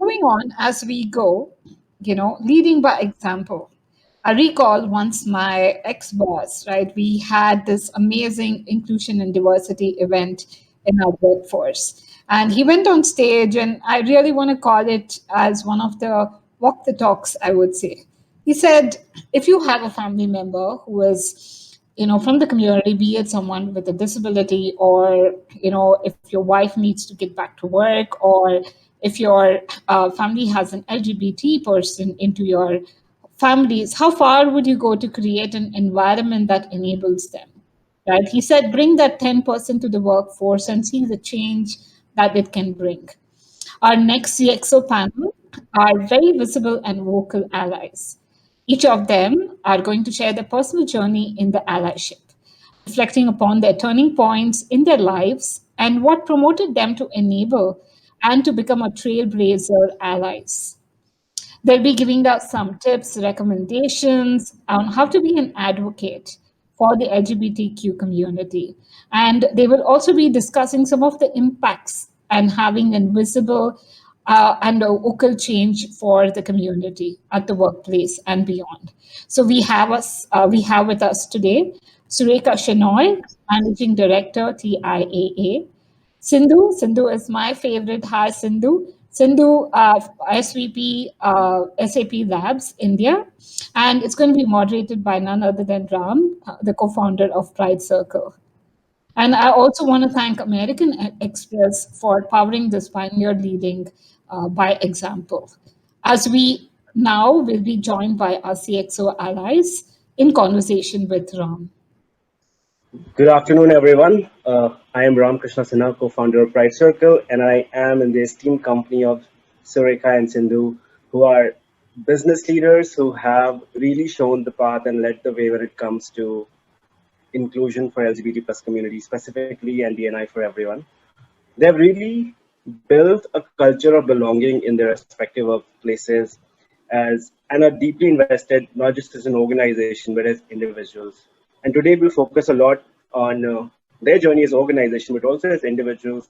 moving on as we go, leading by example. I recall once my ex-boss, right? We had this amazing inclusion and diversity event in our workforce. And he went on stage, and I really want to call it as one of the walk the talks, I would say. He said, if you have a family member who is, from the community, be it someone with a disability, or, if your wife needs to get back to work, or if your family has an LGBT person into your families, how far would you go to create an environment that enables them? Right? He said, bring that 10% to the workforce and see the change that it can bring. Our next CXO panel are very visible and vocal allies. Each of them are going to share their personal journey in the allyship, reflecting upon their turning points in their lives and what promoted them to enable and to become a trailblazer allies. They'll be giving us some tips, recommendations on how to be an advocate for the LGBTQ community. And they will also be discussing some of the impacts and having an visible and a vocal change for the community at the workplace and beyond. So we have with us today Surekha Shenoy, Managing Director, TIAA. Sindhu is my favorite. Hi, Sindhu. Sindhu, SVP, SAP Labs India, and it's going to be moderated by none other than Ram, the co-founder of Pride Circle. And I also want to thank American Express for powering this pioneer leading by example. As we now will be joined by our CXO allies in conversation with Ram. Good afternoon, everyone. I am Ram Krishna Sinha, co-founder of Pride Circle, and I am in the esteemed company of Surekha and Sindhu, who are business leaders who have really shown the path and led the way when it comes to inclusion for LGBT plus community specifically and DNI for everyone. They've really built a culture of belonging in their respective workplaces and are deeply invested, not just as an organization, but as individuals. And today we'll focus a lot on their journey as organization, but also as individuals,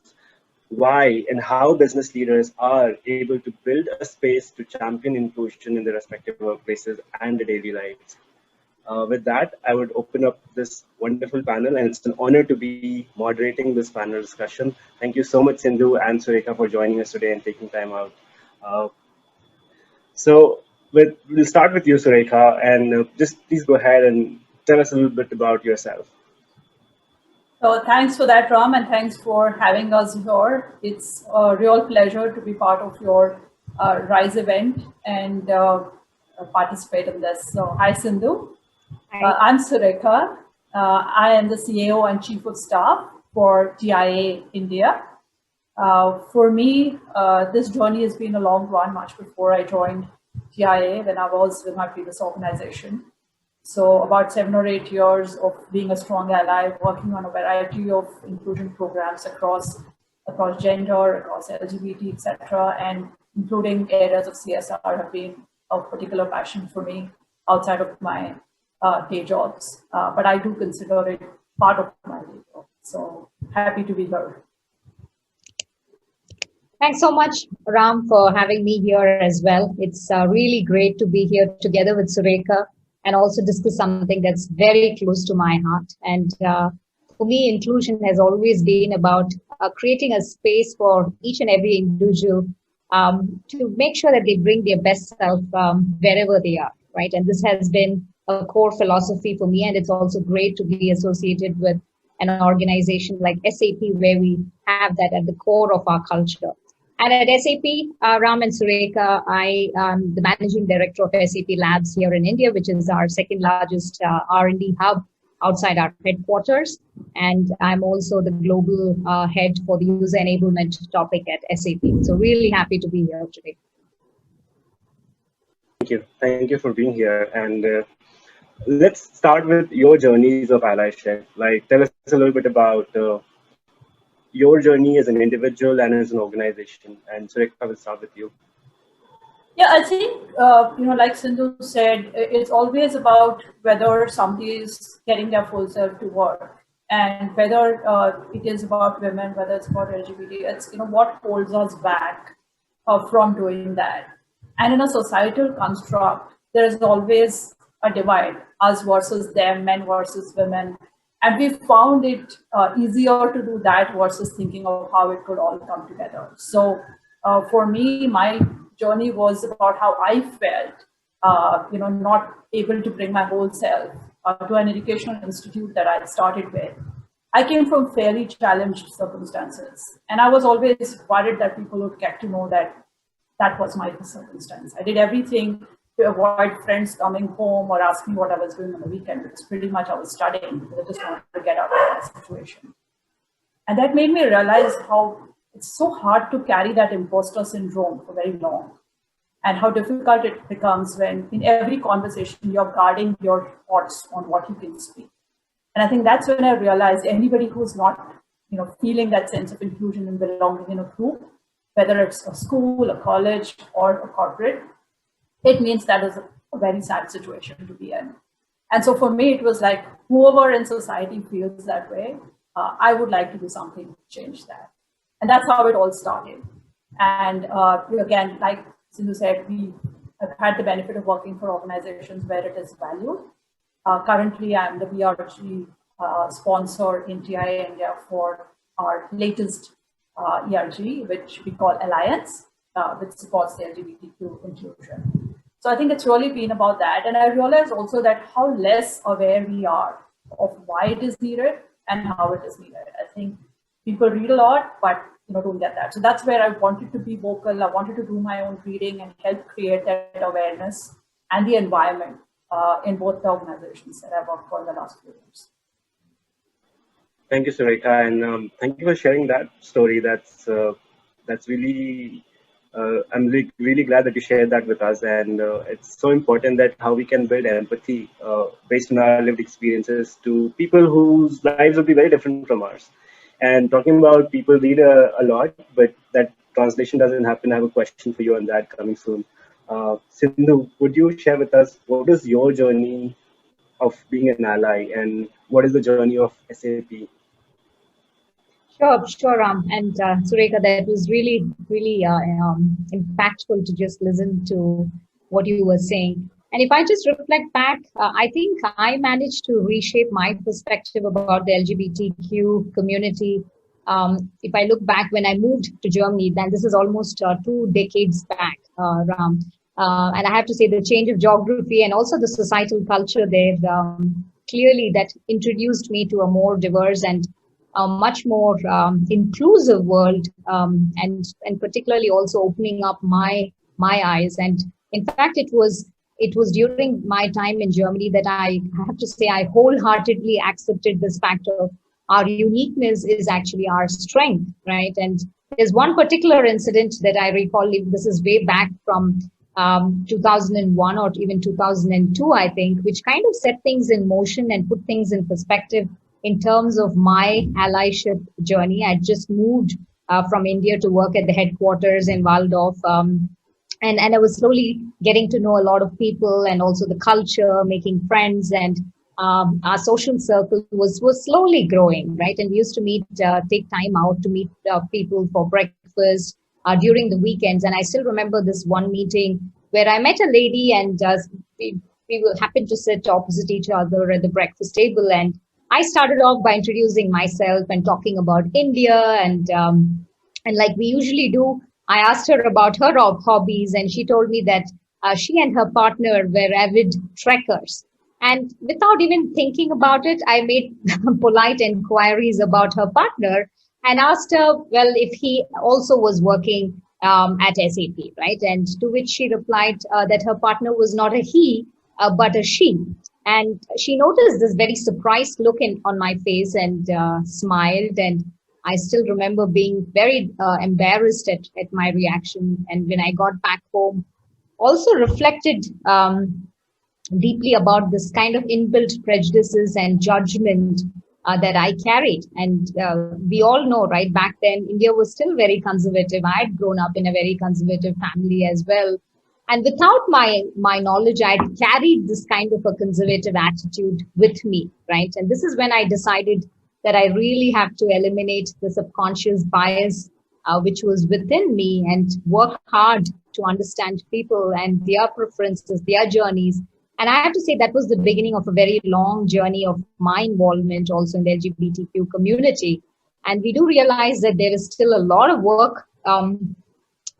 why and how business leaders are able to build a space to champion inclusion in their respective workplaces and their daily lives. With that, I would open up this wonderful panel, and it's an honor to be moderating this panel discussion. Thank you so much, Sindhu and Surekha, for joining us today and taking time out. So we'll start with you, Surekha, and just please go ahead and tell us a little bit about yourself. So thanks for that, Ram, and thanks for having us here. It's a real pleasure to be part of your RISE event and participate in this. So hi, Sindhu. I'm Surekha. I am the CAO and Chief of Staff for TIAA India. For me, this journey has been a long one, much before I joined TIAA when I was with my previous organization. So about 7 or 8 years of being a strong ally, working on a variety of inclusion programs across gender, across LGBT, etc., and including areas of CSR have been a particular passion for me outside of my day jobs. But I do consider it part of my day job. So happy to be here. Thanks so much, Ram, for having me here as well. It's really great to be here together with Surekha and also discuss something that's very close to my heart. And for me, inclusion has always been about creating a space for each and every individual to make sure that they bring their best self wherever they are, right? And this has been a core philosophy for me, and it's also great to be associated with an organization like SAP, where we have that at the core of our culture. And at SAP, Ram and Surekha, I am the managing director of SAP Labs here in India, which is our second largest R&D hub outside our headquarters. And I'm also the global head for the user enablement topic at SAP. So really happy to be here today. Thank you. Thank you for being here. And let's start with your journeys of allyship. Like, tell us a little bit about your journey as an individual and as an organization. And Surekha, will start with you. Yeah, I think, like Sindhu said, it's always about whether somebody is getting their full self to work, and whether it is about women, whether it's about LGBT, it's, what holds us back from doing that. And in a societal construct, there is always a divide, us versus them, men versus women. And we found it easier to do that versus thinking of how it could all come together. So for me, my journey was about how I felt, not able to bring my whole self to an educational institute that I started with. I came from fairly challenged circumstances, and I was always worried that people would get to know that that was my circumstance. I did everything to avoid friends coming home or asking what I was doing on the weekend, because pretty much I was studying because I just wanted to get out of that situation. And that made me realize how it's so hard to carry that imposter syndrome for very long, and how difficult it becomes when in every conversation you're guarding your thoughts on what you can speak. And I think that's when I realized anybody who's not, feeling that sense of inclusion and belonging in a group, whether it's a school, a college, or a corporate, it means that is a very sad situation to be in. And so for me, it was like, whoever in society feels that way, I would like to do something to change that. And that's how it all started. And again, like Sindhu said, we have had the benefit of working for organizations where it is valued. Currently, I'm the BRG sponsor in TIAA India for our latest ERG, which we call Alliance, which supports the LGBTQ inclusion. So I think it's really been about that. And I realized also that how less aware we are of why it is needed and how it is needed. I think people read a lot, but don't get that. So that's where I wanted to be vocal. I wanted to do my own reading and help create that awareness and the environment in both the organizations that I've worked for in the last few years. Thank you, Surekha, and thank you for sharing that story. That's really, I'm really glad that you shared that with us, and it's so important that how we can build empathy based on our lived experiences to people whose lives will be very different from ours. And talking about people read a lot, but that translation doesn't happen. I have a question for you on that coming soon. Sindhu, would you share with us what is your journey of being an ally, and what is the journey of SAP? Sure, Ram. And Surekha, that was really, really impactful to just listen to what you were saying. And if I just reflect back, I think I managed to reshape my perspective about the LGBTQ community. If I look back when I moved to Germany, then this is almost 2 decades back, Ram. And I have to say the change of geography and also the societal culture there, clearly that introduced me to a more diverse and a much more inclusive world, and particularly also opening up my eyes. And in fact, it was during my time in Germany that I have to say I wholeheartedly accepted this fact of our uniqueness is actually our strength, right? And there's one particular incident that I recall. This is way back from 2001 or even 2002, I think, which kind of set things in motion and put things in perspective in terms of my allyship journey. I just moved from India to work at the headquarters in Waldorf. And I was slowly getting to know a lot of people and also the culture, making friends, and our social circle was slowly growing, right? And we used to meet, take time out to meet people for breakfast during the weekends. And I still remember this one meeting where I met a lady, and we happened to sit opposite each other at the breakfast table. And I started off by introducing myself and talking about India, and like we usually do, I asked her about her hobbies, and she told me that she and her partner were avid trekkers. And without even thinking about it, I made polite inquiries about her partner and asked her, well, if he also was working at SAP, right? And to which she replied that her partner was not a he, but a she. And she noticed this very surprised look on my face and smiled. And I still remember being very embarrassed at my reaction. And when I got back home, also reflected deeply about this kind of inbuilt prejudices and judgment that I carried. And we all know, right, back then, India was still very conservative. I had grown up in a very conservative family as well. And without my knowledge, I had carried this kind of a conservative attitude with me, right? And this is when I decided that I really have to eliminate the subconscious bias which was within me, and work hard to understand people and their preferences, their journeys. And I have to say that was the beginning of a very long journey of my involvement also in the LGBTQ community. And we do realize that there is still a lot of work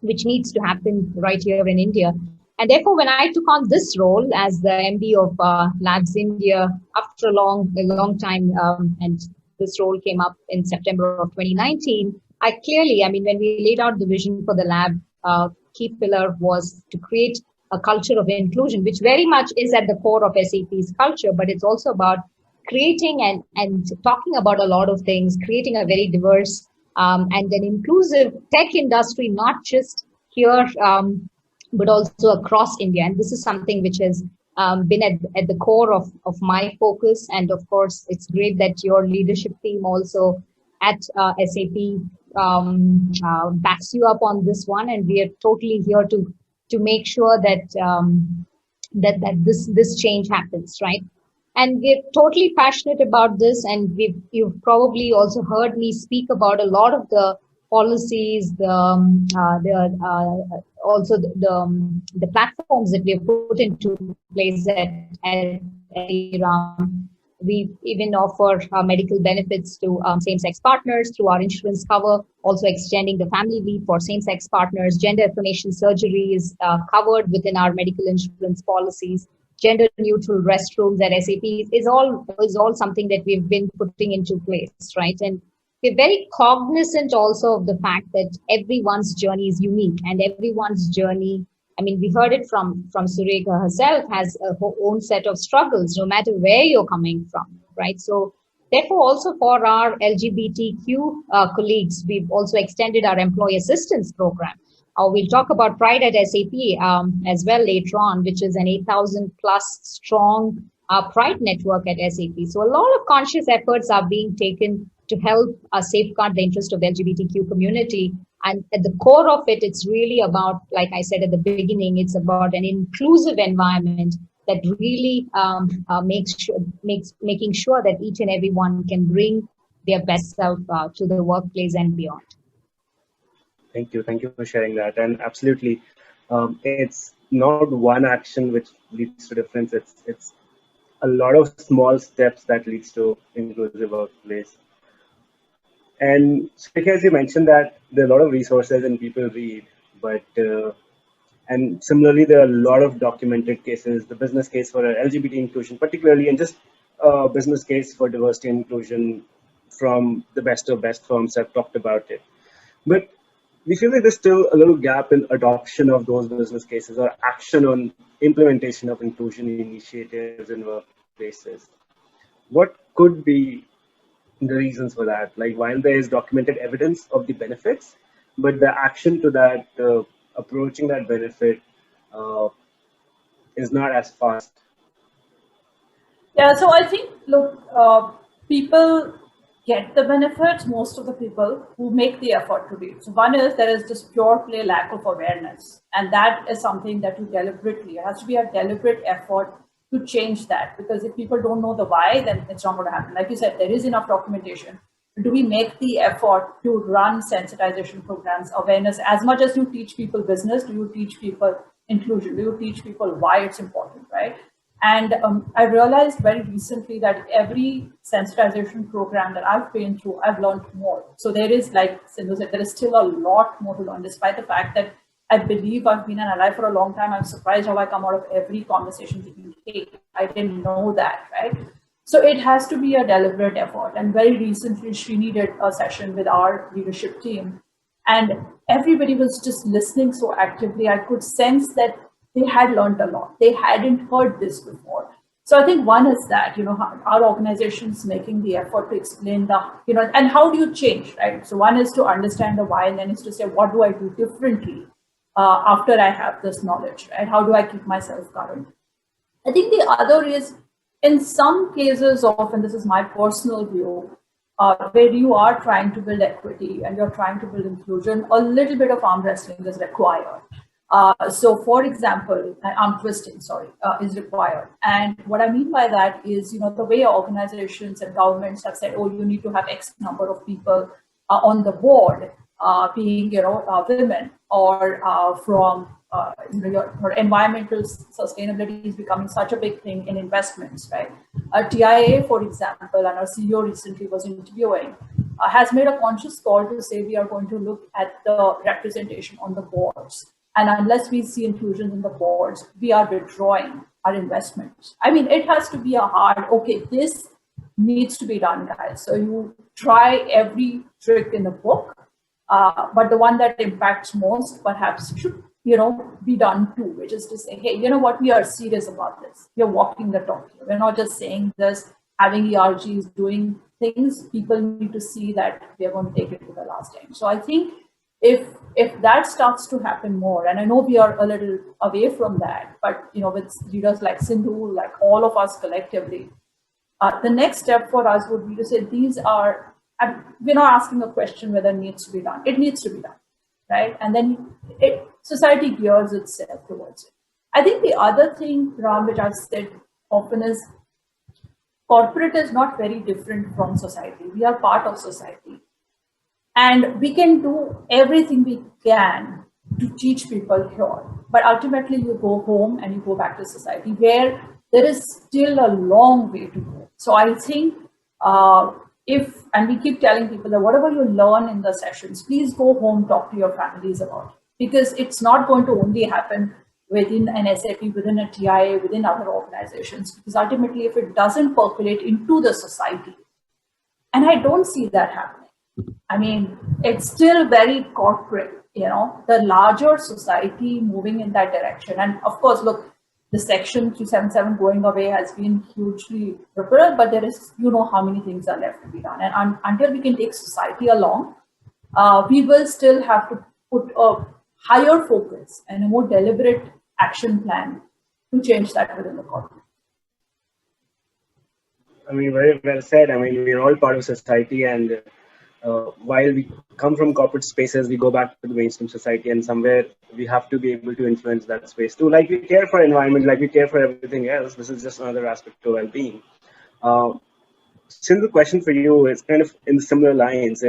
which needs to happen right here in India. And therefore, when I took on this role as the MD of Labs India after a long time, and this role came up in September of 2019, when we laid out the vision for the lab, key pillar was to create a culture of inclusion, which very much is at the core of SAP's culture, but it's also about creating and talking about a lot of things, creating a very diverse and an inclusive tech industry, not just here, but also across India. And this is something which has been at the core of my focus. And of course, it's great that your leadership team also at SAP backs you up on this one. And we are totally here to make sure that this change happens, right? And we're totally passionate about this. And you've probably also heard me speak about a lot of the policies, also the platforms that we have put into place at Ram. We even offer medical benefits to same-sex partners through our insurance cover, also extending the family leave for same-sex partners. Gender affirmation surgery is covered within our medical insurance policies. Gender-neutral restrooms at SAP is all something that we've been putting into place, right? And we're very cognizant also of the fact that everyone's journey is unique, and everyone's journey, we heard it from Surekha herself, has her own set of struggles, no matter where you're coming from, right? So therefore, also for our LGBTQ colleagues, we've also extended our employee assistance program. We'll talk about Pride at SAP as well later on, which is an 8,000 plus strong Pride network at SAP. So a lot of conscious efforts are being taken to help safeguard the interest of the LGBTQ community. And at the core of it, it's really about, like I said at the beginning, it's about an inclusive environment that really making sure that each and everyone can bring their best self to the workplace and beyond. Thank you for sharing that. And absolutely, it's not one action which leads to difference. It's a lot of small steps that leads to inclusive workplace. And as you mentioned that there are a lot of resources and people read, but and similarly there are a lot of documented cases, the business case for LGBT inclusion particularly, and just business case for diversity and inclusion from the best of best firms have talked about it. But we feel like there's still a little gap in adoption of those business cases or action on implementation of inclusion initiatives in workplaces. What could be the reasons for that? Like, while there is documented evidence of the benefits, but the action to that, approaching that benefit is not as fast. Yeah, so I think, look, people get the benefits, most of the people who make the effort to read. So one is there is just pure play lack of awareness. And that is something that you deliberately, it has to be a deliberate effort to change that, because if people don't know the why, then it's not going to happen. Like you said, there is enough documentation. Do we make the effort to run sensitization programs, awareness, as much as you teach people business? Do you teach people inclusion? Do you teach people why it's important, right? And I realized very recently that every sensitization program that I've been through, I've learned more. So there is, like Sindhu said, there is still a lot more to learn, despite the fact that I believe I've been an ally for a long time. I'm surprised how I come out of every conversation thinking, hey, I didn't know that, right? So it has to be a deliberate effort. And very recently, Srini did a session with our leadership team, and everybody was just listening so actively. I could sense that they had learned a lot. They hadn't heard this before. So I think one is that, our organization's making the effort to explain and how do you change, right? So one is to understand the why, and then is to say, what do I do differently after I have this knowledge, right? How do I keep myself current? I think the other is, in some cases of, and this is my personal view, where you are trying to build equity and you're trying to build inclusion, a little bit of arm wrestling is required. So for example, arm twisting, is required. And what I mean by that is, the way organizations and governments have said, oh, you need to have X number of people on the board. being women, or from your environmental sustainability is becoming such a big thing in investments, right? TIAA, for example, and our CEO recently was interviewing, has made a conscious call to say we are going to look at the representation on the boards. And unless we see inclusion in the boards, we are withdrawing our investments. I mean, it has to be a hard, okay, this needs to be done, guys. So you try every trick in the book, but the one that impacts most perhaps should, be done too, which is to say, hey, you know what, we are serious about this. We're walking the talk here. We're not just saying this, having ERGs, doing things. People need to see that we are going to take it to the last time. So I think if that starts to happen more, and I know we are a little away from that, but with leaders like Sindhu, like all of us collectively, the next step for us would be to say we're not asking a question whether it needs to be done. It needs to be done, right? And then society gears itself towards it. I think the other thing, Ram, which I've said often is, corporate is not very different from society. We are part of society. And we can do everything we can to teach people here. But ultimately, you go home and you go back to society where there is still a long way to go. So I think and we keep telling people that whatever you learn in the sessions, please go home, talk to your families about it. Because it's not going to only happen within an SAP, within a TIAA, within other organizations. Because ultimately, if it doesn't percolate into the society, and I don't see that happening. I mean, it's still very corporate, the larger society moving in that direction. And of course, look, the Section 377 going away has been hugely repelled, but there is, how many things are left to be done. And until we can take society along, we will still have to put a higher focus and a more deliberate action plan to change that within the corporate. I mean, very well said. I mean, we're all part of society, and while we come from corporate spaces, we go back to the mainstream society, and somewhere we have to be able to influence that space too. Like we care for environment, like we care for everything else. This is just another aspect of well-being. Sindhu, the question for you is kind of in similar lines.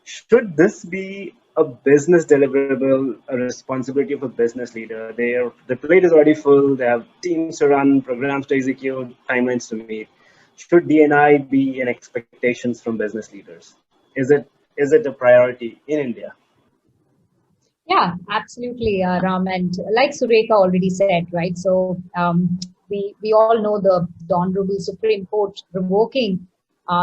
Should this be a business deliverable, a responsibility of a business leader? The plate is already full. They have teams to run, programs to execute, timelines to meet. Should D&I be an expectations from business leaders? Is it a priority in India? Yeah, absolutely, Ram. And like Surekha already said, right? So we all know the Honorable Supreme Court revoking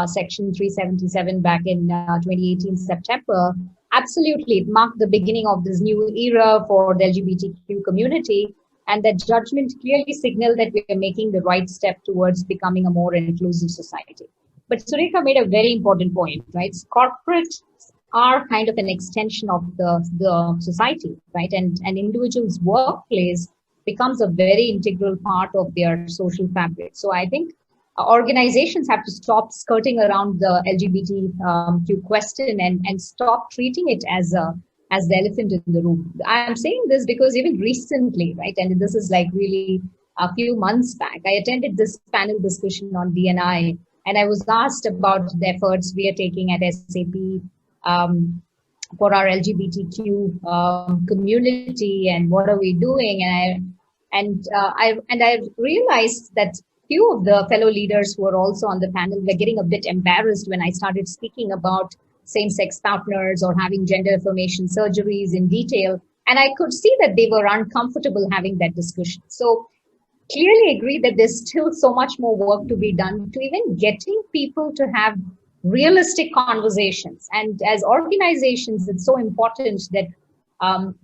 Section 377 back in 2018 September. Absolutely, it marked the beginning of this new era for the LGBTQ community. And that judgment clearly signaled that we are making the right step towards becoming a more inclusive society. But Surekha made a very important point, right? Corporates are kind of an extension of the society, right? And an individual's workplace becomes a very integral part of their social fabric. So I think organizations have to stop skirting around the LGBTQ question and stop treating it as the elephant in the room. I'm saying this because even recently, right, and this is like really a few months back, I attended this panel discussion on D&I, and I was asked about the efforts we are taking at SAP for our LGBTQ community and what are we doing. And I realized that few of the fellow leaders who were also on the panel were getting a bit embarrassed when I started speaking about same-sex partners or having gender affirmation surgeries in detail. And I could see that they were uncomfortable having that discussion. So clearly agree that there's still so much more work to be done to even getting people to have realistic conversations. And as organizations, it's so important that, and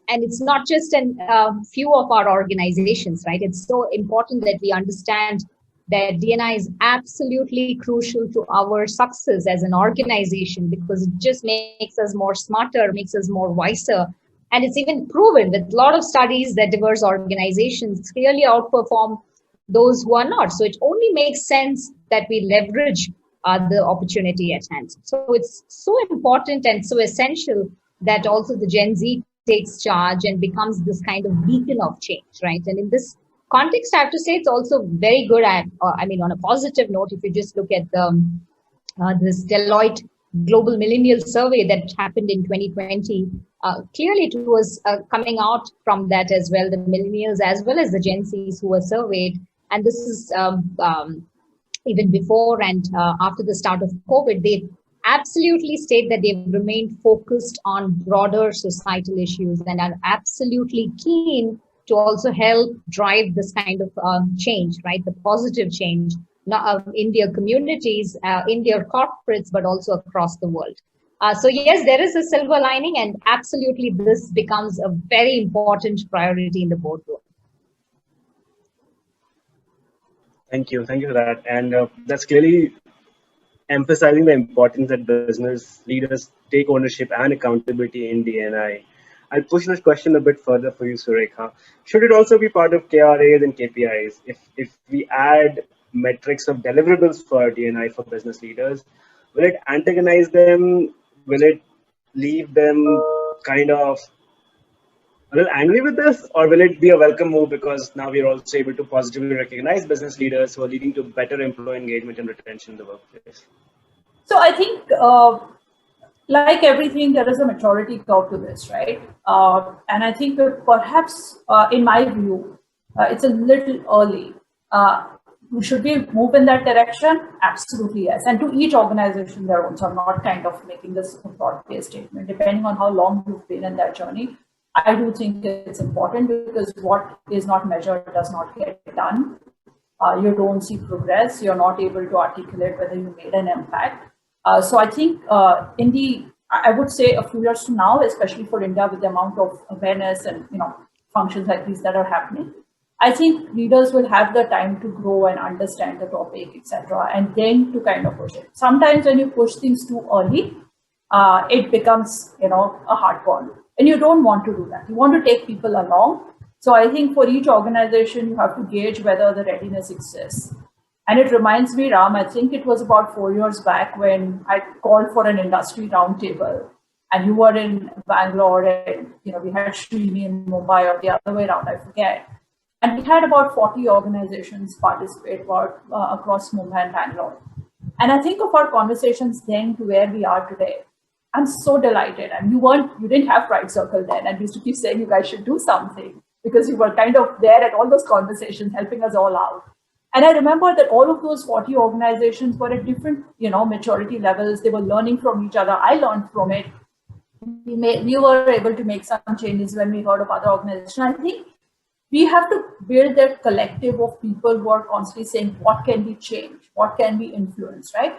it's not just a few of our organizations, right? It's so important that we understand that D&I is absolutely crucial to our success as an organization, because it just makes us more smarter, makes us more wiser. And it's even proven with a lot of studies that diverse organizations clearly outperform those who are not. So it only makes sense that we leverage the opportunity at hand. So it's so important and so essential that also the Gen Z takes charge and becomes this kind of beacon of change, right? And in this context, I have to say it's also very good at, I mean, on a positive note, if you just look at this Deloitte global millennial survey that happened in 2020, clearly it was coming out from that as well, the millennials as well as the Gen Zs who were surveyed. And this is even before and after the start of COVID, they absolutely state that they've remained focused on broader societal issues and are absolutely keen to also help drive this kind of change, right? The positive change in their communities, in their corporates, but also across the world. So yes, there is a silver lining, and absolutely this becomes a very important priority in the boardroom. Thank you for that. And that's clearly emphasizing the importance that business leaders take ownership and accountability in D&I. I'll push this question a bit further for you, Surekha. Should it also be part of KRAs and KPIs? If we add metrics of deliverables for D&I for business leaders, will it antagonize them? Will it leave them kind of a little angry with this, or will it be a welcome move because now we are also able to positively recognize business leaders who are leading to better employee engagement and retention in the workplace? So I think, like everything, there is a maturity curve to this, right? And I think that perhaps, in my view, it's a little early. Should we move in that direction? Absolutely, yes. And to each organization their own. So I'm not kind of making this a broad-based statement. Depending on how long you've been in that journey, I do think it's important, because what is not measured does not get done. You don't see progress. You're not able to articulate whether you made an impact. So I think I would say a few years from now, especially for India, with the amount of awareness and functions like these that are happening, I think leaders will have the time to grow and understand the topic, etc., and then to kind of push it. Sometimes when you push things too early, it becomes a hard ball. And you don't want to do that. You want to take people along. So I think for each organization, you have to gauge whether the readiness exists. And it reminds me, Ram, I think it was about 4 years back when I called for an industry roundtable, and you were in Bangalore, and we had Srini in Mumbai, or the other way around, I forget. And we had about 40 organizations participate across Mumbai and Bangalore. And I think of our conversations then to where we are today. I'm so delighted. And you didn't have Pride Circle then, and we used to keep saying you guys should do something, because you were kind of there at all those conversations, helping us all out. And I remember that all of those 40 organizations were at different, maturity levels. They were learning from each other. I learned from it. We were able to make some changes when we heard of other organizations. I think we have to build that collective of people who are constantly saying, what can we change? What can we influence, right?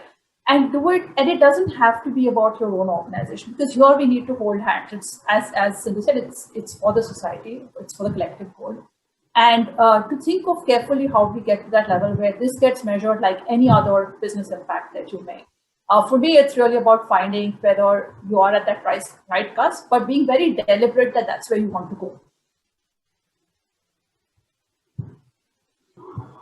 And do it. And it doesn't have to be about your own organization, because here we need to hold hands. It's, as Sindhu said, it's for the society. It's for the collective goal. And to think of carefully how we get to that level where this gets measured like any other business impact that you make. For me, it's really about finding whether you are at that right cusp, but being very deliberate that that's where you want to go.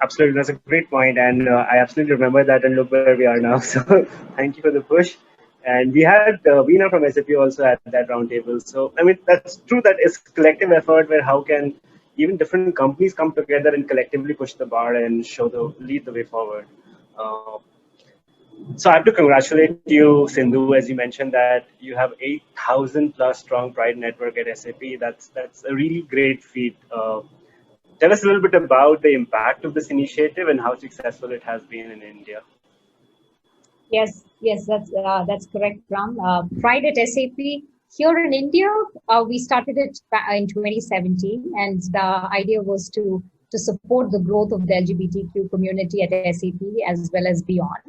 Absolutely, that's a great point, and I absolutely remember that, and look where we are now. So thank you for the push. And we had Veena from SAP also at that roundtable. So I mean, that's true that it's collective effort where how can even different companies come together and collectively push the bar and lead the way forward. So I have to congratulate you, Sindhu, as you mentioned that you have 8,000 plus strong Pride network at SAP. That's a really great feat. Tell us a little bit about the impact of this initiative and how successful it has been in India. Yes, that's correct, Ram. Pride at SAP here in India, we started it in 2017, and the idea was to support the growth of the LGBTQ community at SAP as well as beyond.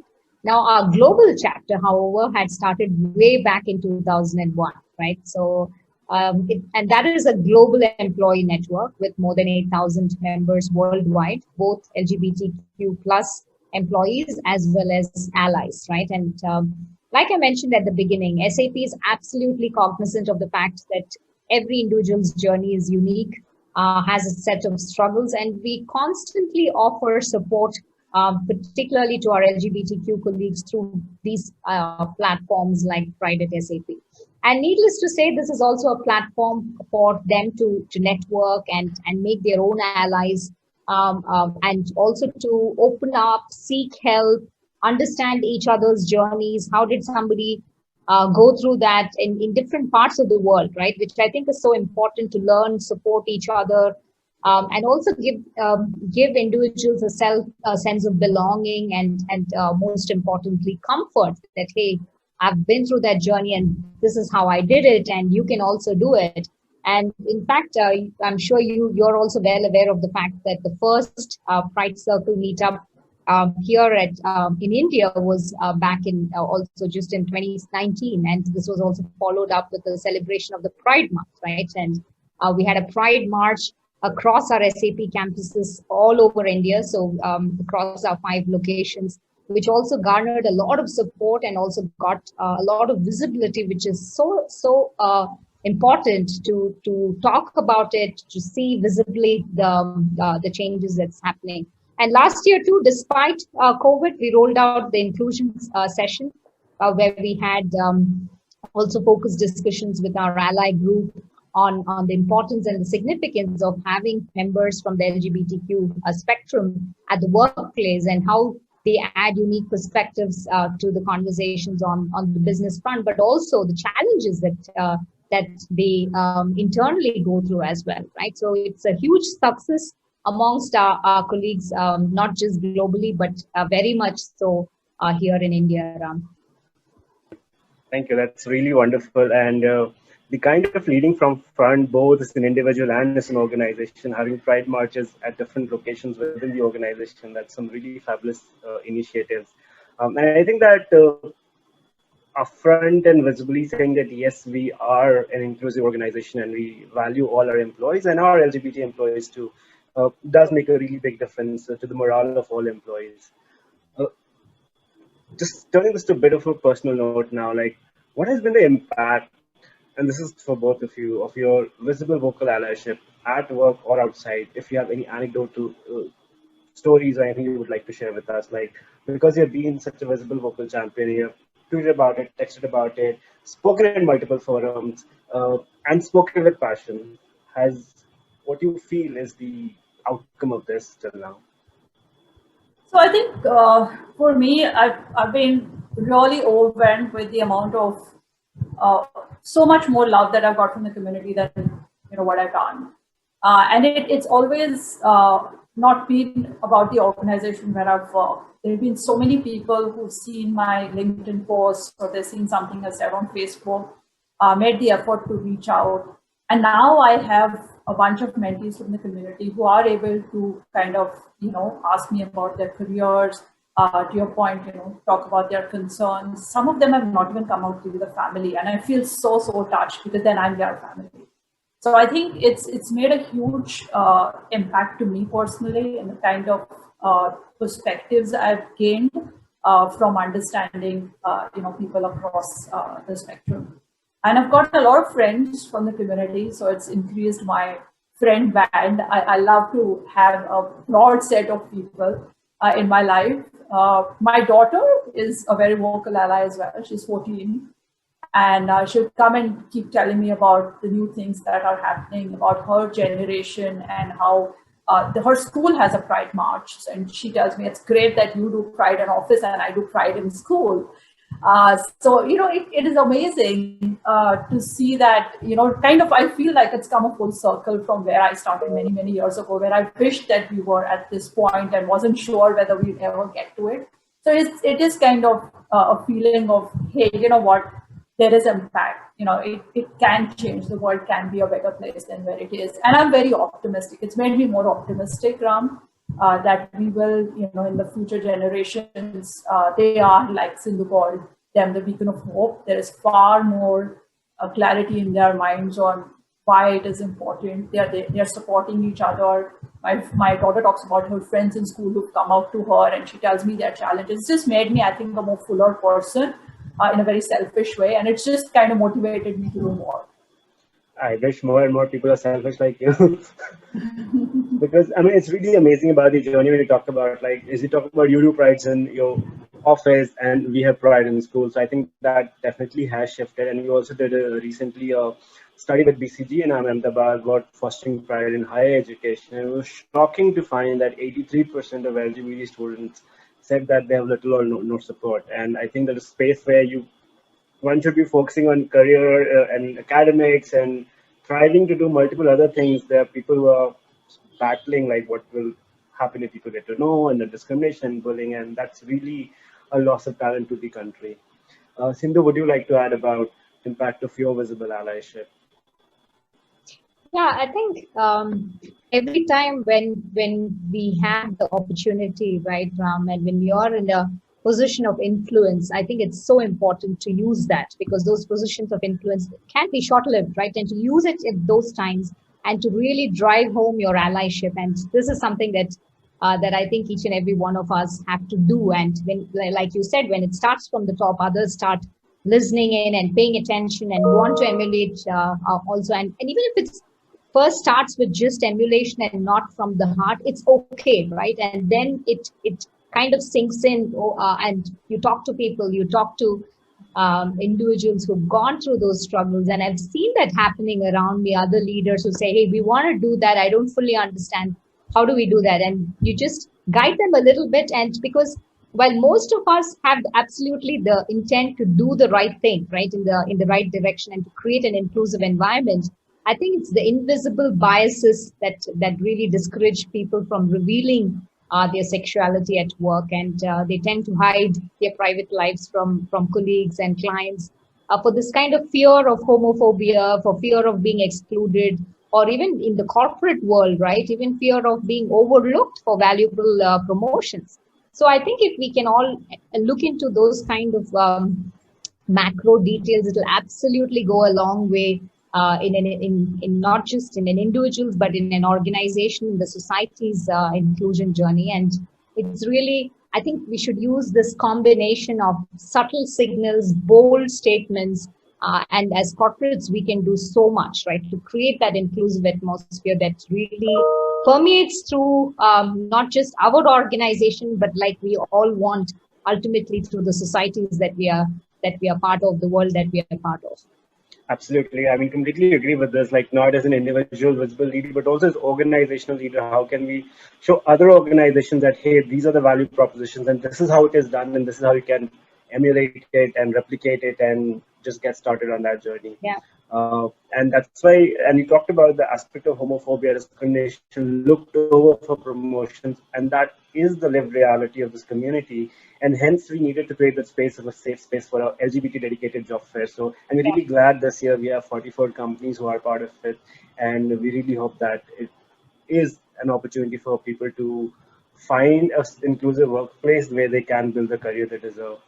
Now, our global chapter, however, had started way back in 2001, right? So. And that is a global employee network with more than 8,000 members worldwide, both LGBTQ plus employees as well as allies, right? And like I mentioned at the beginning, SAP is absolutely cognizant of the fact that every individual's journey is unique, has a set of struggles, and we constantly offer support, particularly to our LGBTQ colleagues through these platforms like Pride at SAP. And needless to say, this is also a platform for them to network and make their own allies, and also to open up, seek help, understand each other's journeys. How did somebody go through that in different parts of the world, right? Which I think is so important to learn, support each other, and also give individuals a sense of belonging and most importantly comfort that, hey, I've been through that journey and this is how I did it, and you can also do it. And in fact, I'm sure you're also well aware of the fact that the first Pride Circle meetup here at in India was back in also just in 2019, and this was also followed up with the celebration of the Pride Month, right? And we had a Pride March across our SAP campuses all over India, so across our 5 locations, which also garnered a lot of support and also got a lot of visibility, which is so important to talk about it, to see visibly the changes that's happening. And last year too, despite COVID, we rolled out the inclusion session where we had also focused discussions with our ally group on the importance and the significance of having members from the LGBTQ spectrum at the workplace and how they add unique perspectives to the conversations on the business front, but also the challenges that they internally go through as well, right? So it's a huge success amongst our colleagues, not just globally, but very much so here in India, Ram. Thank you. That's really wonderful. And the kind of leading from front, both as an individual and as an organization, having Pride marches at different locations within the organization, that's some really fabulous initiatives. And I think that upfront and visibly saying that, yes, we are an inclusive organization and we value all our employees and our LGBT employees too, does make a really big difference to the morale of all employees. Just turning this to a bit of a personal note now, like, what has been the impact, and this is for both of you, of your visible vocal allyship at work or outside? If you have any anecdotal stories or anything you would like to share with us, like, because you've been such a visible vocal champion, you've tweeted about it, texted about it, spoken in multiple forums, and spoken with passion, has what you feel is the outcome of this till now? So I think for me, I've been really overwhelmed with the amount of so much more love that I've got from the community than what I've done, and it's always not been about the organization where I've worked. There have been so many people who've seen my LinkedIn posts or they've seen something I said on Facebook, made the effort to reach out, and now I have a bunch of mentees from the community who are able to kind of ask me about their careers. To your point, talk about their concerns. Some of them have not even come out to be the family, and I feel so touched because then I'm their family. So I think it's made a huge impact to me personally, and the kind of perspectives I've gained from understanding people across the spectrum. And I've got a lot of friends from the community, so it's increased my friend band. I love to have a broad set of people in my life. My daughter is a very vocal ally as well. She's 14. And she'll come and keep telling me about the new things that are happening, about her generation and how her school has a Pride March. And she tells me, it's great that you do Pride in office and I do Pride in school. So, it is amazing to see that, kind of, I feel like it's come a full circle from where I started many years ago, where I wished that we were at this point and wasn't sure whether we'd ever get to it. So it is kind of a feeling of, hey, you know what, there is impact. It can change. The world can be a better place than where it is. And I'm very optimistic. It's made me more optimistic, Ram, that we will, in the future generations, they are, like Sindhu called them, the beacon of hope. There is far more clarity in their minds on why it is important. They are supporting each other. My daughter talks about her friends in school who've come out to her, and she tells me their challenges. It's just made me, I think, a more fuller person in a very selfish way, and it's just kind of motivated me to do more. I wish more and more people are selfish like you. Because it's really amazing about the journey when you talk about, like, as you talk about, you do prides in your office and we have pride in school. So I think that definitely has shifted. And we also did recently a study with BCG in Ahmedabad about fostering pride in higher education. And it was shocking to find that 83% of LGBT students said that they have little or no support. And I think that a space where you one should be focusing on career and academics and trying to do multiple other things. There are people who are battling like what will happen if people get to know, and the discrimination, bullying, and that's really a loss of talent to the country. Sindhu, would you like to add about impact of your visible allyship? Yeah, I think every time when we have the opportunity, right, Ram, and when we are in a position of influence, I think it's so important to use that, because those positions of influence can be short-lived, right? And to use it at those times and to really drive home your allyship. And this is something that that I think each and every one of us have to do. And when, like you said, when it starts from the top, others start listening in and paying attention and want to emulate also. And even if it's first starts with just emulation and not from the heart, it's okay, right? And then it kind of sinks in, and you talk to people, you talk to individuals who've gone through those struggles. And I've seen that happening around me, other leaders who say, hey, we want to do that. I don't fully understand. How do we do that? And you just guide them a little bit. And because while most of us have absolutely the intent to do the right thing, right, in the right direction and to create an inclusive environment, I think it's the invisible biases that really discourage people from revealing their sexuality at work, and they tend to hide their private lives from colleagues and clients for this kind of fear of homophobia, for fear of being excluded, or even in the corporate world, right? Even fear of being overlooked for valuable promotions. So I think if we can all look into those kind of macro details, it will absolutely go a long way in not just in an individual's, but in an organization, in the society's inclusion journey. And it's really, I think we should use this combination of subtle signals, bold statements, and as corporates, we can do so much, right, to create that inclusive atmosphere that really permeates through not just our organization, but like we all want ultimately through the societies that we are part of, the world that we are part of. Absolutely. I mean, completely agree with this, like not as an individual visible leader, but also as organizational leader. How can we show other organizations that, hey, these are the value propositions and this is how it is done and this is how you can emulate it and replicate it and just get started on that journey. Yeah. And that's why, and you talked about the aspect of homophobia, discrimination, looked over for promotions, and that is the lived reality of this community. And hence we needed to create that space of a safe space for our LGBT dedicated job fair. So, and we're really glad this year we have 44 companies who are part of it. And we really hope that it is an opportunity for people to find an inclusive workplace where they can build the career they deserve.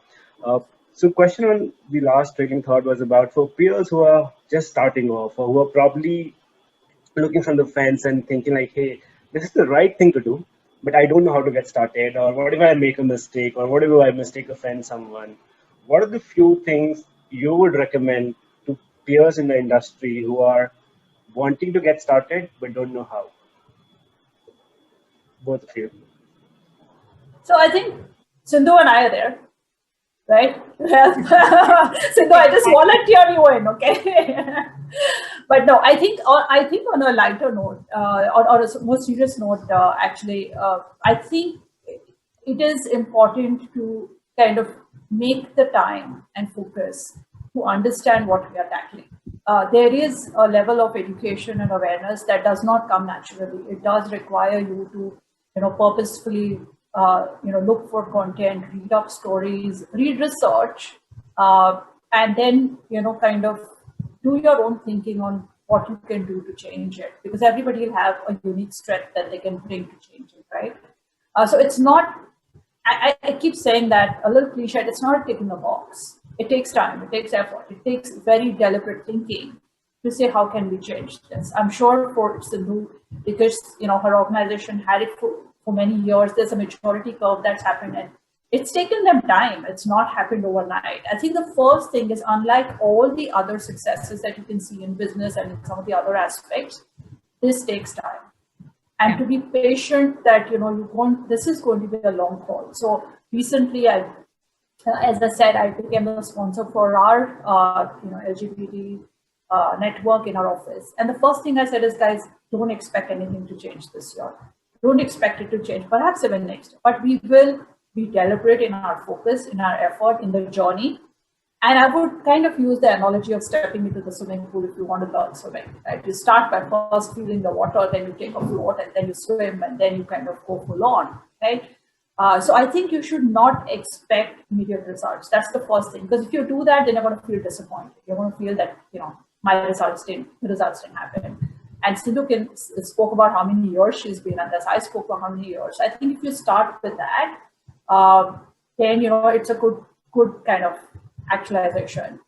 So question on the last trailing thought was about for peers who are just starting off or who are probably looking from the fence and thinking like, hey, this is the right thing to do, but I don't know how to get started, or what if I make a mistake, or what if I mistake offend someone? What are the few things you would recommend to peers in the industry who are wanting to get started but don't know how? Both of you. So I think Sindhu and I are there, right? Sindhu, I just volunteer you in, okay? But no, I think on a lighter note, or a more serious note, actually, I think it is important to kind of make the time and focus to understand what we are tackling. There is a level of education and awareness that does not come naturally. It does require you to, purposefully, look for content, read up stories, read research, and then, kind of do your own thinking on what you can do to change it, because everybody will have a unique strength that they can bring to change it, right? So it's not, I keep saying that, a little cliche, it's not a tick in the box. It takes time, it takes effort, it takes very deliberate thinking to say, how can we change this? I'm sure for Sindhu, because, her organization had it for many years, there's a maturity curve that's happened, and it's taken them time. It's not happened overnight. I think the first thing is, unlike all the other successes that you can see in business and in some of the other aspects, this takes time. And to be patient that, this is going to be a long haul. So recently, as I said, I became a sponsor for our, LGBT network in our office. And the first thing I said is, guys, don't expect anything to change this year. Don't expect it to change, perhaps even next year. But we will be deliberate in our focus, in our effort, in the journey. And I would kind of use the analogy of stepping into the swimming pool if you want to learn swimming, right? You start by first feeling the water, then you take a float, and then you swim, and then you kind of go full on, right? So I think you should not expect immediate results. That's the first thing, because if you do that, then you're going to feel disappointed. You're going to feel that, the results didn't happen. And Sindhu spoke about how many years she's been at this. I spoke about how many years. I think if you start with that, then it's a good kind of actualization.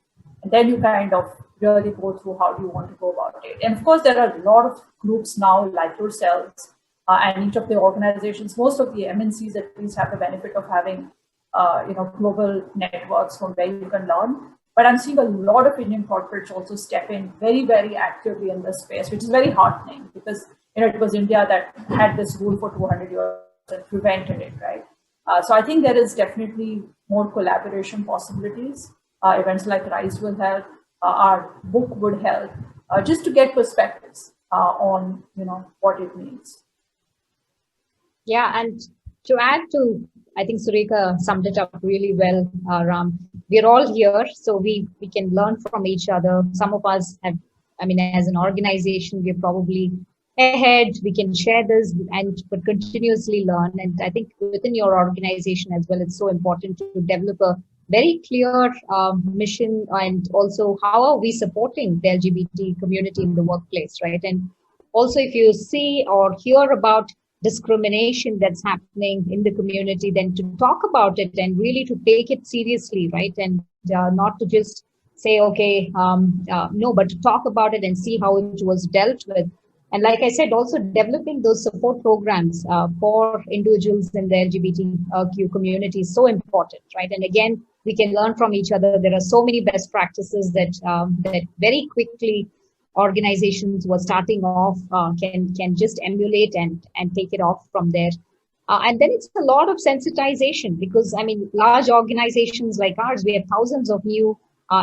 And then you kind of really go through how do you want to go about it. And of course, there are a lot of groups now like yourselves and each of the organizations. Most of the MNCs at least have the benefit of having global networks from where you can learn. But I'm seeing a lot of Indian corporates also step in very, very actively in this space, which is very heartening because it was India that had this rule for 200 years and prevented it, right? So I think there is definitely more collaboration possibilities. Events like RISE will help. Our book would help just to get perspectives on what it means. Yeah, and to add to, I think Surekha summed it up really well, Ram. We're all here, so we can learn from each other. Some of us have, as an organization, we're probably ahead. We can share this but continuously learn. And I think within your organization as well, it's so important to develop a very clear mission, and also how are we supporting the LGBT community in the workplace, right? And also, if you see or hear about discrimination that's happening in the community, then to talk about it and really to take it seriously, right? And not to just say, okay, no, but to talk about it and see how it was dealt with. And like I said, also developing those support programs for individuals in the LGBTQ community is so important, right? And again, we can learn from each other. There are so many best practices that very quickly organizations who are starting off can just emulate and take it off from there. And then it's a lot of sensitization because, large organizations like ours, we have thousands of new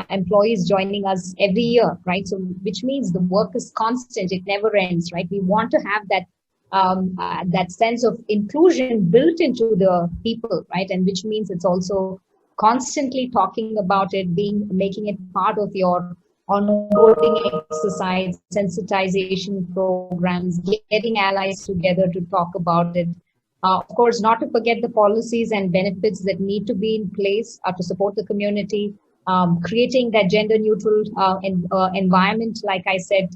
employees joining us every year, right? So which means the work is constant. It never ends, right? We want to have that sense of inclusion built into the people, right? And which means it's also constantly talking about it, making it part of your onboarding exercise, sensitization programs, getting allies together to talk about it. Of course, not to forget the policies and benefits that need to be in place to support the community, creating that gender neutral environment, like I said.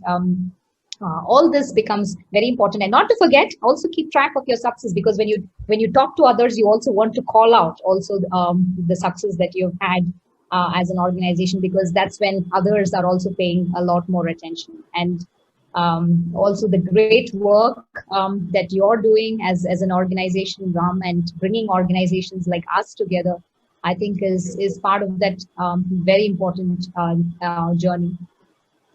All this becomes very important, and not to forget, also keep track of your success, because when you talk to others, you also want to call out also the success that you've had as an organization, because that's when others are also paying a lot more attention. And also the great work that you're doing as an organization, Ram, and bringing organizations like us together, I think is part of that very important journey.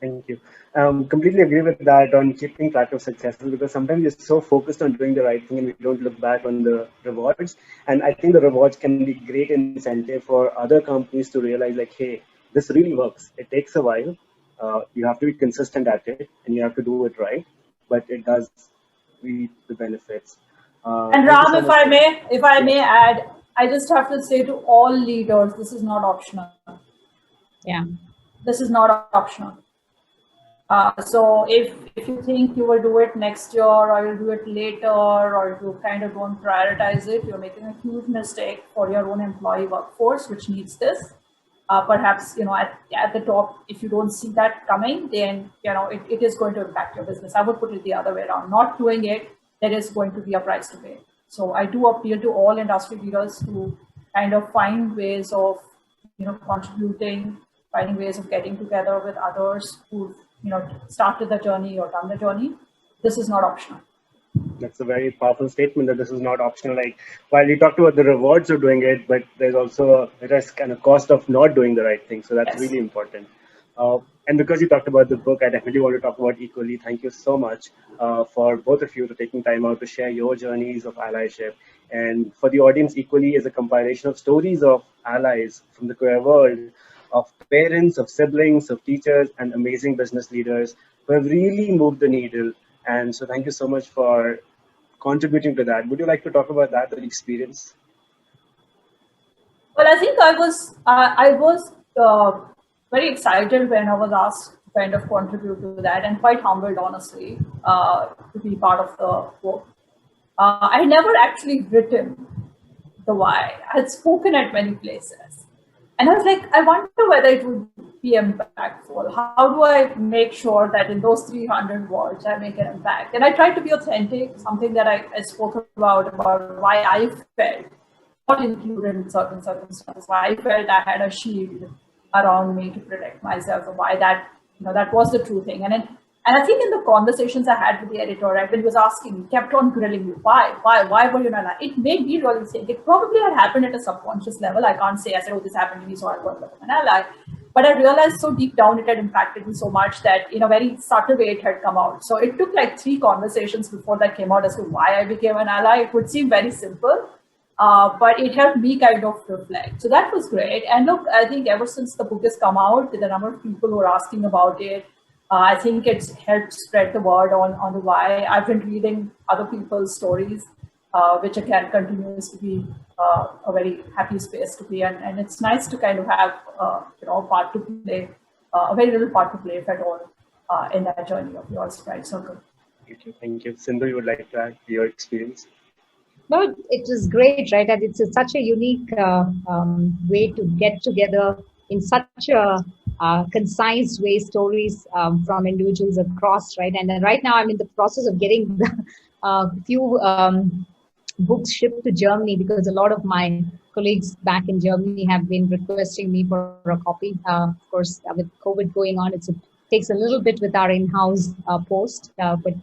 Thank you. Completely agree with that on keeping track of successes, because sometimes we're so focused on doing the right thing and we don't look back on the rewards. And I think the rewards can be great incentive for other companies to realize, like, hey, this really works. It takes a while. You have to be consistent at it and you have to do it right, but it does reap the benefits. And Ram, if I may add, I just have to say to all leaders, this is not optional. Yeah. This is not optional. So if you think you will do it next year or you'll do it later, or you kind of don't prioritize it, you're making a huge mistake for your own employee workforce, which needs this. Perhaps, at the top, if you don't see that coming, then, it is going to impact your business. I would put it the other way around. Not doing it, there is going to be a price to pay. So I do appeal to all industry leaders to kind of find ways of, contributing, finding ways of getting together with others who started the journey or done the journey. This is not optional. That's a very powerful statement, that this is not optional. Like, while you talked about the rewards of doing it, but there's also a risk and a cost of not doing the right thing. So that's really important. And because you talked about the book, I definitely want to talk about equally. Thank you so much for both of you for taking time out to share your journeys of allyship. And for the audience, equally is a compilation of stories of allies from the queer world, of parents, of siblings, of teachers, and amazing business leaders who have really moved the needle. And so thank you so much for contributing to that. Would you like to talk about that experience? Well, I think I was very excited when I was asked to kind of contribute to that, and quite humbled, honestly, to be part of the book. I never actually written the why. I had spoken at many places. And I was like, I wonder whether it would be impactful. How do I make sure that in those 300 words I make an impact? And I tried to be authentic, something that I spoke about why I felt not included in certain circumstances, why I felt I had a shield around me to protect myself, and why that, that was the true thing. And I think in the conversations I had with the editor, right, when he was asking me, kept on grilling me, why were you not like? It made me really think it probably had happened at a subconscious level. I can't say, I said, oh, this happened to me, so I was an ally. But I realized so deep down it had impacted me so much that in a very subtle way it had come out. So it took like 3 conversations before that came out as to why I became an ally. It would seem very simple, but it helped me kind of reflect. So that was great. And look, I think ever since the book has come out, the number of people who are asking about it, I think it's helped spread the word on the why. I've been reading other people's stories, which again continues to be a very happy space to be. And it's nice to kind of have a part to play, a very little part to play, if at all, in that journey of yours, Pride Circle. Thank you. Thank you. Sindhu, you would like to add your experience? No, it was great, right? And it's such a unique way to get together in such a concise way, stories from individuals across, right? And then right now I'm in the process of getting a few books shipped to Germany, because a lot of my colleagues back in Germany have been requesting me for a copy. Of course, with COVID going on, it takes a little bit with our in-house post, but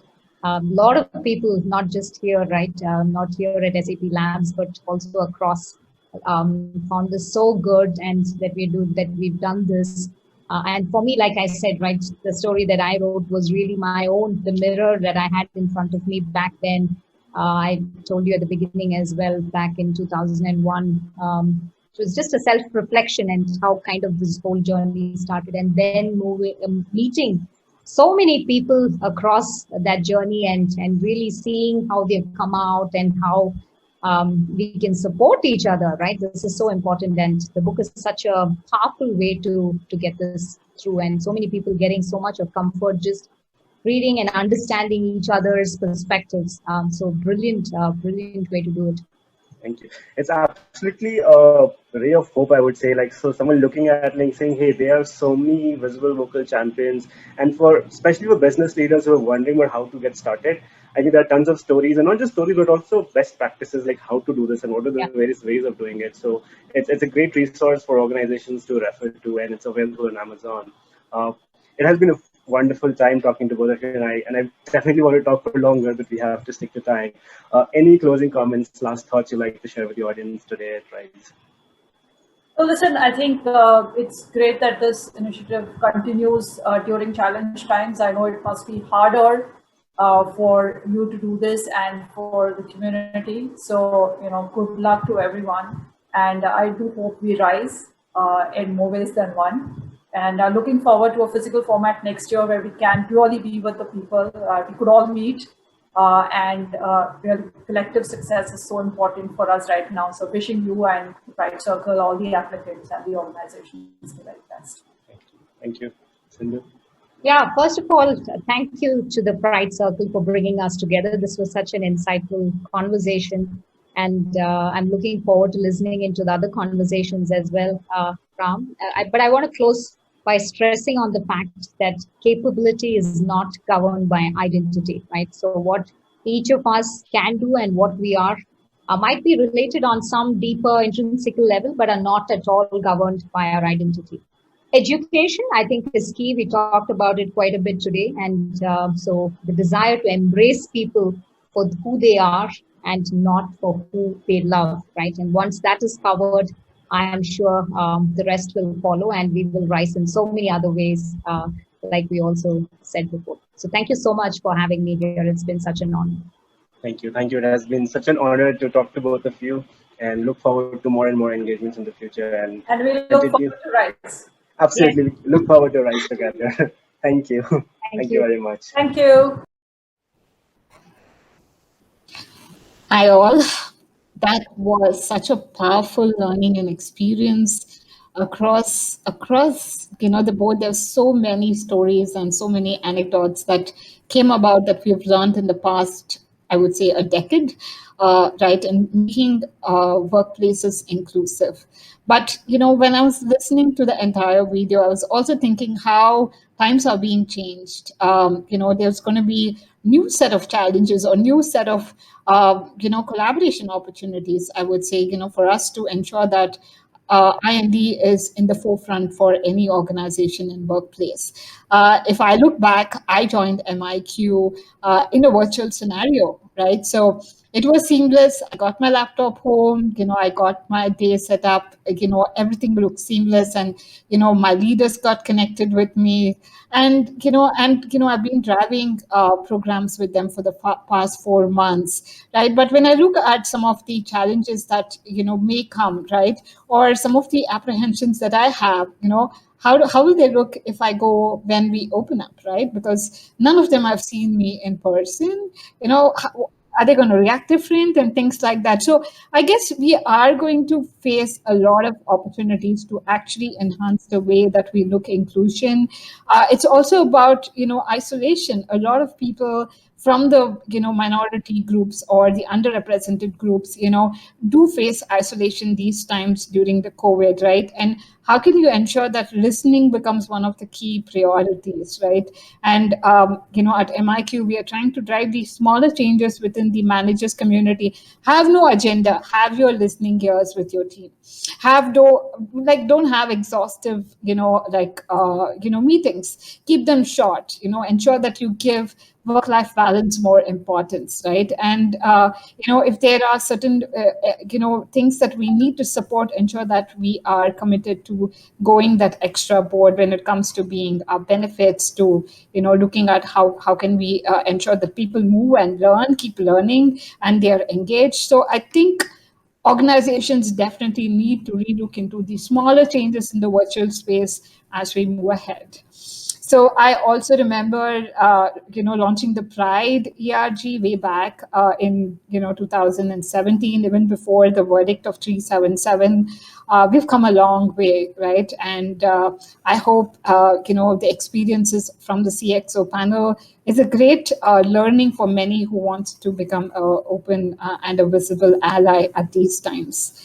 a lot of people, not just here, right, not here at SAP Labs, but also across, found this so good, and that we've done this. And for me, like I said, right, the story that I wrote was really my own, the mirror that I had in front of me back then. I told you at the beginning as well, back in 2001. It was just a self-reflection and how kind of this whole journey started, and then meeting so many people across that journey, and really seeing how they've come out and how we can support each other, right? This is so important, and the book is such a powerful way to get this through, and so many people getting so much of comfort just reading and understanding each other's perspectives. So brilliant way to do it. Thank you. It's absolutely a ray of hope, I would say. Like, so someone looking at, like, saying, hey, there are so many visible vocal champions, and especially for business leaders who are wondering about how to get started, I think there are tons of stories, and not just stories, but also best practices, like how to do this and what are the various ways of doing it. So it's a great resource for organizations to refer to, and it's available on Amazon. It has been a wonderful time talking to both of you, and I definitely want to talk for longer, but we have to stick to time. Any closing comments, last thoughts you'd like to share with the audience today at Rise? So listen, I think it's great that this initiative continues during challenge times. I know it must be harder for you to do this and for the community. So, good luck to everyone. And I do hope we rise in more ways than one. And looking forward to a physical format next year where we can really be with the people. We could all meet, and really collective success is so important for us right now. So wishing you and the Pride Circle, all the applicants and the organizations the very best. Thank you. Sindhu? Yeah, first of all, thank you to the Pride Circle for bringing us together. This was such an insightful conversation, and I'm looking forward to listening into the other conversations as well, Ram. But I want to close by stressing on the fact that capability is not governed by identity, right? So what each of us can do and what we are might be related on some deeper intrinsic level, but are not at all governed by our identity. Education, I think, is key. We talked about it quite a bit today. And so the desire to embrace people for who they are and not for who they love, right? And once that is covered, I am sure the rest will follow, and we will rise in so many other ways, like we also said before. So thank you so much for having me here. It's been such an honor. Thank you. Thank you. It has been such an honor to talk to both of you, and look forward to more and more engagements in the future. And we look forward to Rise. Absolutely. Yes. Look forward to Rise together. Thank you. Thank you very much. Thank you. Hi all. That was such a powerful learning and experience. across the board. There's so many stories and so many anecdotes that came about that we've learned in the past, I would say, a decade, right, and making workplaces inclusive. But when I was listening to the entire video, I was also thinking how times are being changed. There's going to be new set of challenges or new set of collaboration opportunities, I would say, for us to ensure that IND is in the forefront for any organization and workplace. If I look back, I joined MIQ in a virtual scenario, right? So it was seamless. I got my laptop home, I got my day set up, everything looked seamless, and my leaders got connected with me, and I've been driving programs with them for the past 4 months, right? But when I look at some of the challenges that may come, right, or some of the apprehensions that I have, how will they look if I go when we open up, right? Because none of them have seen me in person. Are they going to react different and things like that? So I guess we are going to face a lot of opportunities to actually enhance the way that we look inclusion. It's also about isolation. A lot of people from the minority groups or the underrepresented groups do face isolation these times during the COVID, right? And how can you ensure that listening becomes one of the key priorities, right? And at MIQ, we are trying to drive these smaller changes within the managers community. Have no agenda. Have your listening ears with your team. Don't have exhaustive meetings. Keep them short. Ensure that you give work-life balance more importance, right? And if there are certain things that we need to support, ensure that we are committed to going that extra board when it comes to being benefits, to looking at how can we ensure that people move and learn, keep learning, and they are engaged. So I think organizations definitely need to relook into the smaller changes in the virtual space as we move ahead. So I also remember, launching the Pride ERG way back in 2017, even before the verdict of 377. We've come a long way, right? And I hope the experiences from the CXO panel is a great learning for many who want to become an open and a visible ally at these times.